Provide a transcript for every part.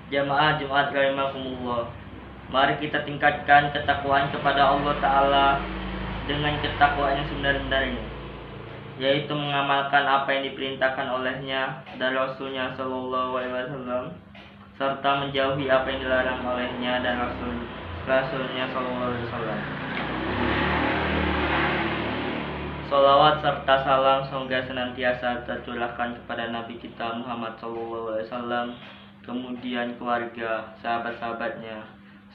Jamaah Jumat rahimakumullah. Mari kita tingkatkan ketakwaan kepada Allah Ta'ala dengan ketakwaan yang sebenar-benarnya, yaitu mengamalkan apa yang diperintahkan olehnya dan Rasulnya Shallallahu Alaihi Wasallam, serta menjauhi apa yang dilarang olehnya dan Rasulnya Shallallahu Alaihi Wasallam. Salawat serta salam semoga senantiasa tercurahkan kepada Nabi kita Muhammad Shallallahu Alaihi Wasallam, kemudian keluarga, sahabat-sahabatnya,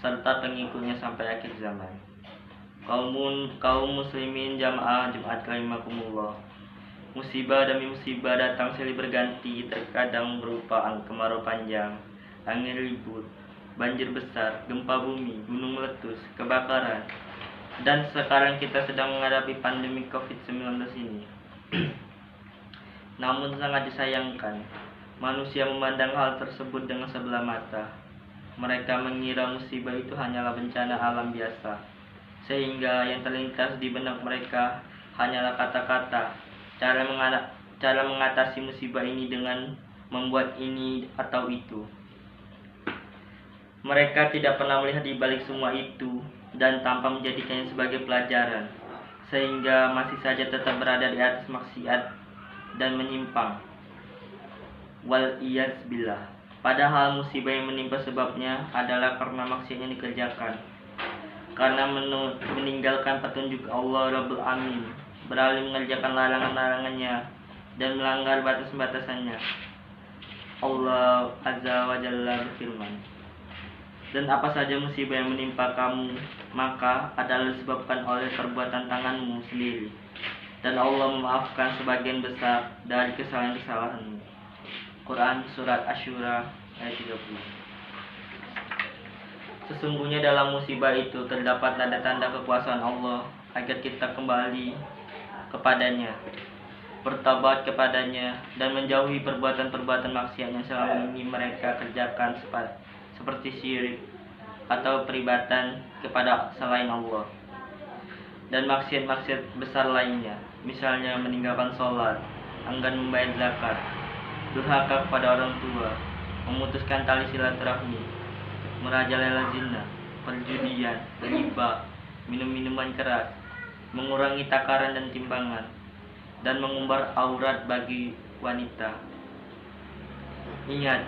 serta pengikutnya sampai akhir zaman. Kaum muslimin jamaah Jumat rahimakumullah. Musibah demi musibah datang silih berganti, terkadang berupa kemarau panjang, angin ribut, banjir besar, gempa bumi, gunung meletus, kebakaran, dan sekarang kita sedang menghadapi pandemi COVID-19 ini. Namun sangat disayangkan, manusia memandang hal tersebut dengan sebelah mata. Mereka mengira musibah itu hanyalah bencana alam biasa, sehingga yang terlintas di benak mereka hanyalah kata-kata, cara mengatasi musibah ini dengan membuat ini atau itu. Mereka tidak pernah melihat di balik semua itu dan tanpa menjadikannya sebagai pelajaran, sehingga masih saja tetap berada di atas maksiat dan menyimpang. Wal-iyaz billah. Padahal musibah yang menimpa sebabnya adalah karena maksiat yang dikerjakan, karena meninggalkan petunjuk Allah Rabbul Alamin, beralih mengerjakan larangan-larangannya dan melanggar batas-batasannya. Allah Azza wa Jalla berfirman, dan apa saja musibah yang menimpa kamu, maka adalah disebabkan oleh perbuatan tanganmu sendiri, dan Allah memaafkan sebagian besar dari kesalahan-kesalahanmu. Quran Surat Asy-Syura ayat 30. Sesungguhnya dalam musibah itu terdapat tanda-tanda kekuasaan Allah agar kita kembali kepadanya, bertobat kepadanya, dan menjauhi perbuatan-perbuatan maksiat yang selama ini mereka kerjakan seperti syirik atau peribadatan kepada selain Allah, dan maksiat-maksiat besar lainnya, misalnya meninggalkan sholat, enggan membayar zakat, durhaka kepada orang tua, memutuskan tali silaturahmi, merajalela zina, perjudian, riba, minum-minuman keras, mengurangi takaran dan timbangan, dan mengumbar aurat bagi wanita. Ingat,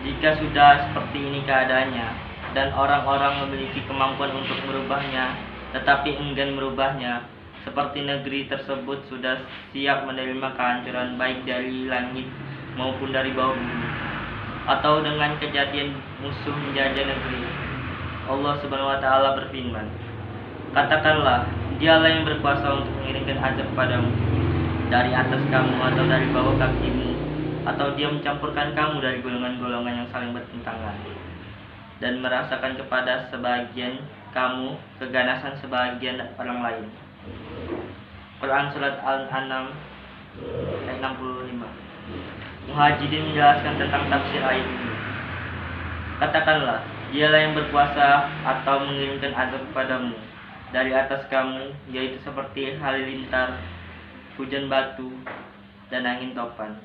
jika sudah seperti ini keadaannya dan orang-orang memiliki kemampuan untuk merubahnya tetapi enggan merubahnya, seperti negeri tersebut sudah siap menerima kehancuran baik dari langit maupun dari bawah bumi, atau dengan kejadian musuh menjajah negeri. Allah Subhanahu wa Ta'ala berfirman, katakanlah, Dialah yang berkuasa untuk mengirimkan azab padamu dari atas kamu atau dari bawah kakimu, atau Dia mencampurkan kamu dari golongan-golongan yang saling bertentangan, dan merasakan kepada sebagian kamu keganasan sebagian orang lain. Quran Surat Al-An'am ayat 65. Muhajirin menjelaskan tentang tafsir ayat ini. Katakanlah, Dialah yang berkuasa atau mengirimkan azab kepadamu dari atas kamu, yaitu seperti halilintar, hujan batu, dan angin topan.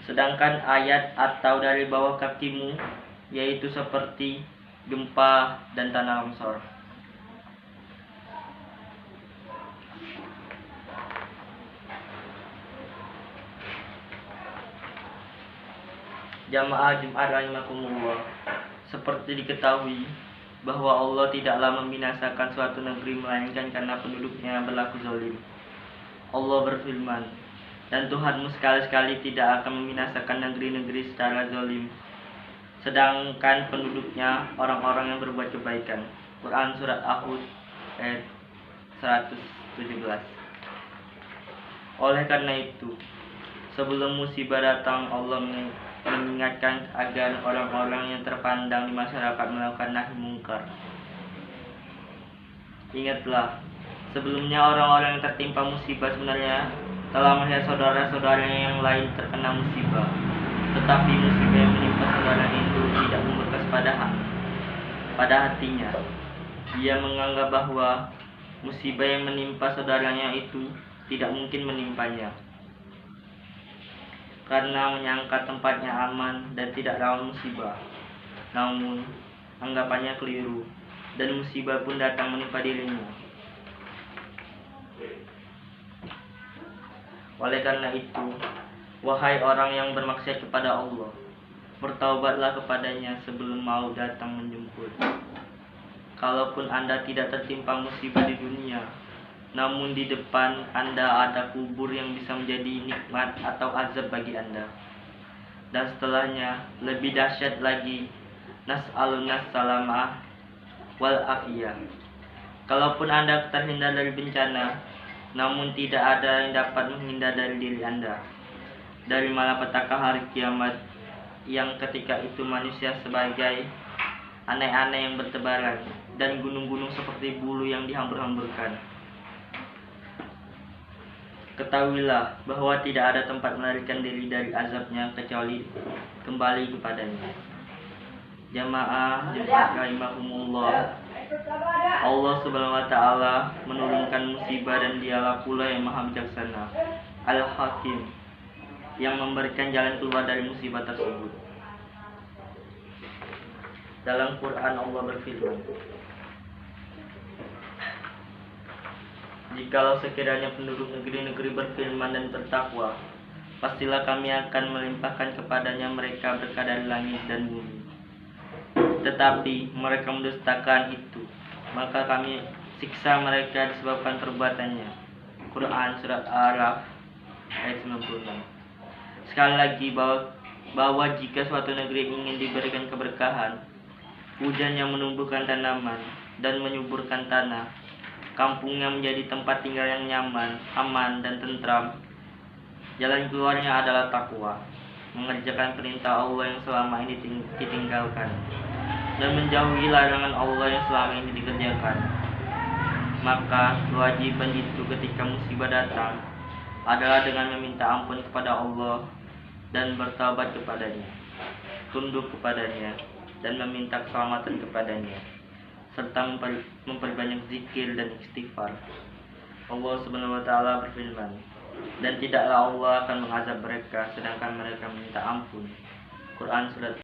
Sedangkan ayat atau dari bawah kakimu, yaitu seperti gempa dan tanah longsor. Jamaah Jumat rahimakumullah, seperti diketahui bahwa Allah tidaklah membinasakan suatu negeri melainkan karena penduduknya berlaku zalim. Allah berfirman, dan Tuhanmu sekali-sekali tidak akan membinasakan negeri-negeri secara zalim, sedangkan penduduknya orang-orang yang berbuat kebaikan. Quran Surat Ahud ayat 117. Oleh karena itu, sebelum musibah datang, Allah mengingatkan agar orang-orang yang terpandang di masyarakat melakukan nahi mungkar. Ingatlah, sebelumnya orang-orang yang tertimpa musibah sebenarnya telah melihat saudara-saudaranya yang lain terkena musibah, tetapi musibah yang menimpa saudara itu tidak membekas pada hatinya. Dia menganggap bahwa musibah yang menimpa saudaranya itu tidak mungkin menimpanya, karena menyangka tempatnya aman dan tidak rawan musibah. namun anggapannya keliru, dan musibah pun datang menimpa dirinya. Oleh karena itu, wahai orang yang bermaksiat kepada Allah, bertaubatlah kepadanya sebelum maut datang menjemput. Kalaupun Anda tidak tertimpa musibah di dunia, namun di depan Anda ada kubur yang bisa menjadi nikmat atau azab bagi Anda. Dan setelahnya lebih dahsyat lagi, nas'alun salamah wal afiyah. Kalaupun Anda terhindar dari bencana, namun tidak ada yang dapat menghindar dari diri Anda dari malapetaka hari kiamat, yang ketika itu manusia sebagai aneh-aneh yang bertebaran dan gunung-gunung seperti bulu yang dihambur-hamburkan. Ketahuilah bahwa tidak ada tempat melarikan diri dari azabnya kecuali kembali kepadanya. Jamaah rahimahumullah, Allah Subhanahu wa taala menurunkan musibah dan Dialah pula yang Maha Bijaksana, Al-Hakim, yang memberikan jalan keluar dari musibah tersebut. Dalam Quran Allah berfirman, jikalau sekiranya penduduk negeri-negeri berfirman dan bertakwa, pastilah kami akan melimpahkan kepadanya mereka berkah dari langit dan bumi. Tetapi mereka mendustakan itu, maka kami siksa mereka disebabkan perbuatannya. Quran Surat Al-Araf ayat 96. Sekali lagi bahwa jika suatu negeri ingin diberikan keberkahan, hujan yang menumbuhkan tanaman dan menyuburkan tanah, kampungnya menjadi tempat tinggal yang nyaman, aman, dan tentram, jalan keluarnya adalah takwa, mengerjakan perintah Allah yang selama ini ditinggalkan, dan menjauhi larangan Allah yang selama ini dikerjakan. Maka kewajiban itu ketika musibah datang adalah dengan meminta ampun kepada Allah dan bertaubat kepadanya, tunduk kepadanya, dan meminta keselamatan kepadanya, serta memperbanyak zikir dan istighfar. Allah Subhanahu wa taala berfirman, dan tidaklah Allah akan mengazab mereka sedangkan mereka meminta ampun. Quran Surat